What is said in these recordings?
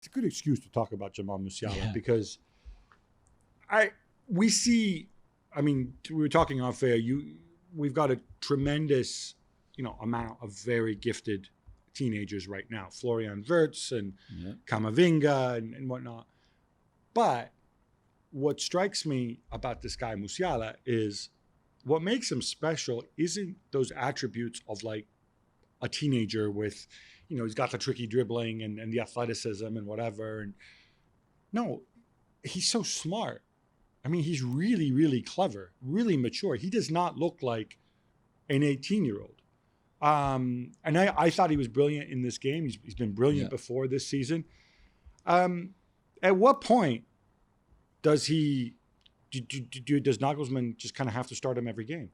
It's a good excuse to talk about Jamal Musiala because we were talking off air. We've got a tremendous, amount of very gifted teenagers right now. Florian Wirtz and Camavinga and whatnot. But what strikes me about this guy Musiala is what makes him special isn't those attributes of like a teenager with, he's got the tricky dribbling and the athleticism and whatever. And no, he's so smart. I mean, he's really, really clever, really mature. He does not look like an 18-year-old. And I thought he was brilliant in this game. He's been brilliant before this season. At what point does Nagelsmann just kind of have to start him every game?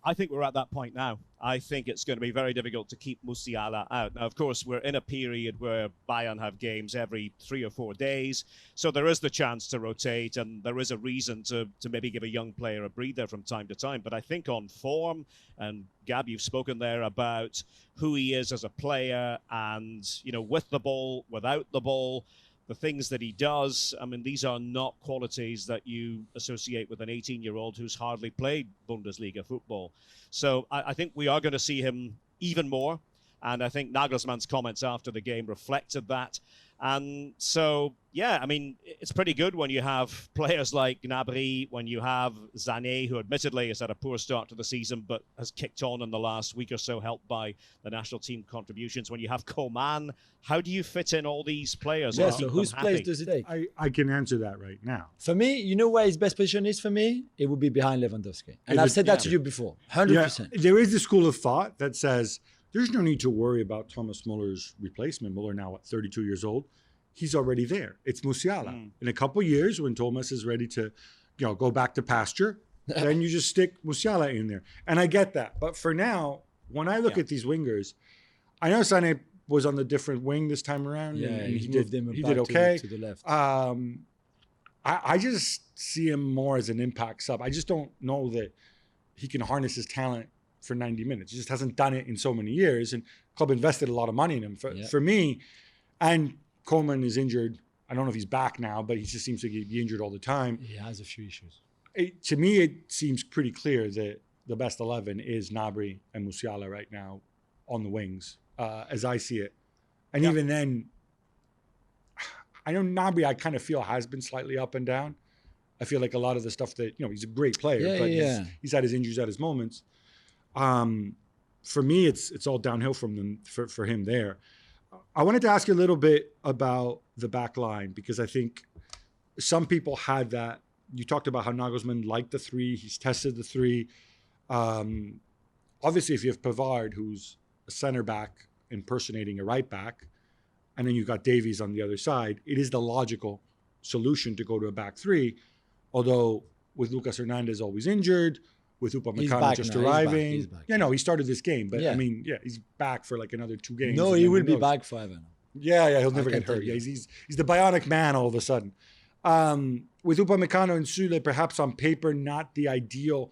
I think we're at that point now. I think it's going to be very difficult to keep Musiala out. Now, of course, we're in a period where Bayern have games every 3 or 4 days. So there is the chance to rotate, and there is a reason to maybe give a young player a breather from time to time. But I think on form, and Gab, you've spoken there about who he is as a player and, with the ball, without the ball, the things that he does. I mean, these are not qualities that you associate with an 18-year-old who's hardly played Bundesliga football. So I think we are going to see him even more. And I think Nagelsmann's comments after the game reflected that. And so, it's pretty good when you have players like Gnabry, when you have Sané, who admittedly has had a poor start to the season, but has kicked on in the last week or so, helped by the national team contributions. When you have Coman, how do you fit in all these players? Yeah, so whose place does it take? I can answer that right now. For me, you know where his best position is for me? It would be behind Lewandowski. And I've said that to you before, 100%. Yeah, there is a school of thought that says there's no need to worry about Thomas Muller's replacement. Muller now, 32 years old. He's already there. It's Musiala. In a couple of years, when Thomas is ready to, go back to pasture, then you just stick Musiala in there. And I get that. But for now, when I look at these wingers, I know Sané was on the different wing this time around. Yeah, and he did okay. To the left. I just see him more as an impact sub. I just don't know that he can harness his talent for 90 minutes. He just hasn't done it in so many years. And the club invested a lot of money in him. For me, and Coleman is injured. I don't know if he's back now, but he just seems to be injured all the time. He has a few issues. To me, it seems pretty clear that the best 11 is Gnabry and Musiala right now on the wings, as I see it. And even then, I know Gnabry, I kind of feel has been slightly up and down. I feel like a lot of the stuff that, he's a great player, but he's had his injuries at his moments. For me, it's all downhill from them for him there. I wanted to ask you a little bit about the back line, because I think some people had that. You talked about how Nagelsmann liked the three. He's tested the three. Obviously, if you have Pavard, who's a center back impersonating a right back, and then you've got Davies on the other side, it is the logical solution to go to a back three. Although with Lucas Hernandez always injured, with Upamecano just arriving. He's back. He started this game, but he's back for like another 2 games. No, he will be back forever now. Yeah, he'll never get hurt. Yeah, he's the bionic man all of a sudden. With Upamecano and Sule, perhaps on paper, not the ideal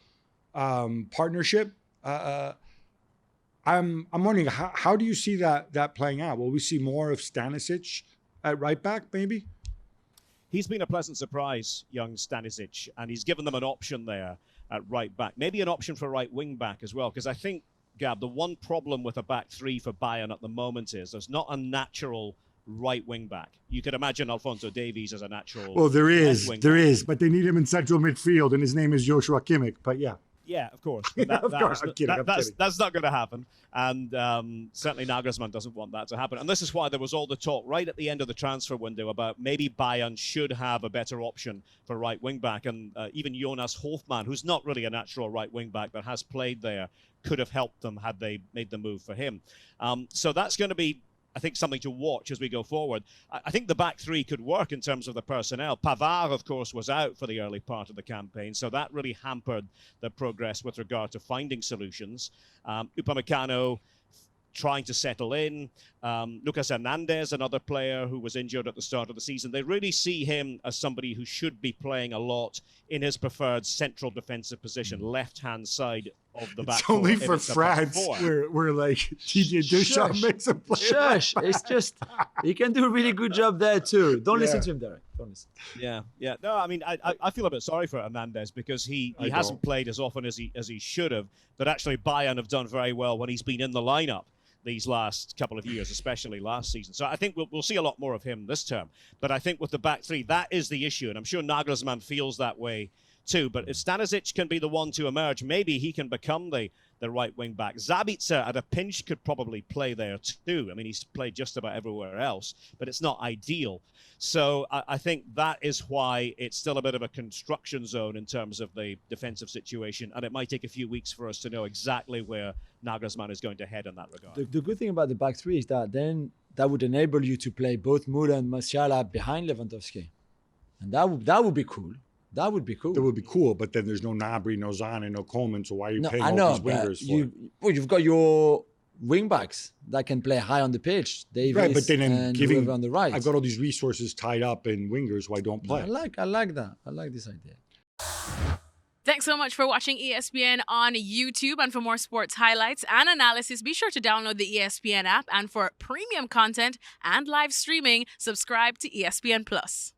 partnership. I'm wondering, how do you see that playing out? Will we see more of Stanisic at right back, maybe? He's been a pleasant surprise, young Stanisic, and he's given them an option there at right back. Maybe an option for right wing back as well, because I think, Gab, the one problem with a back three for Bayern at the moment is there's not a natural right wing back. You could imagine Alphonso Davies as a natural. Well, there is, but they need him in central midfield, and his name is Joshua Kimmich. But yeah, of course. But that's not going to happen. And certainly Nagelsmann doesn't want that to happen. And this is why there was all the talk right at the end of the transfer window about maybe Bayern should have a better option for right wing-back. And even Jonas Hofmann, who's not really a natural right wing-back but has played there, could have helped them had they made the move for him. So that's going to be, I think, something to watch as we go forward. I think the back three could work in terms of the personnel. Pavard, of course, was out for the early part of the campaign, so that really hampered the progress with regard to finding solutions. Upamecano trying to settle in. Lucas Hernandez, another player who was injured at the start of the season. They really see him as somebody who should be playing a lot in his preferred central defensive position, left-hand side of the back. It's only for France we're like, TJ Deschamps makes a play. Shush. It's just, he can do a really good job there too. Don't listen to him, Derek. Don't listen. Yeah. No, I mean, I feel a bit sorry for Hernandez because he hasn't played as often as he should have. But actually, Bayern have done very well when he's been in the lineup these last couple of years, especially last season. So I think we'll see a lot more of him this term. But I think with the back three, that is the issue. And I'm sure Nagelsmann feels that way too. But if Stanisic can be the one to emerge, maybe he can become the right wing back. Zabitzer at a pinch could probably play there too. I mean, he's played just about everywhere else, but it's not ideal. So I think that is why it's still a bit of a construction zone in terms of the defensive situation. And it might take a few weeks for us to know exactly where Nagelsmann is going to head in that regard. The good thing about the back three is that then that would enable you to play both Müller and Musiala behind Lewandowski. And that would be cool. That would be cool. That would be cool, but then there's no Gnabry, no Zane, no Coleman, so why are you paying all these wingers for? You've got your wing backs that can play high on the pitch. Davies, right, but then and whoever on the right. I've got all these resources tied up in wingers, why don't play? I like that. I like this idea. Thanks so much for watching ESPN on YouTube. And for more sports highlights and analysis, be sure to download the ESPN app. And for premium content and live streaming, subscribe to ESPN Plus.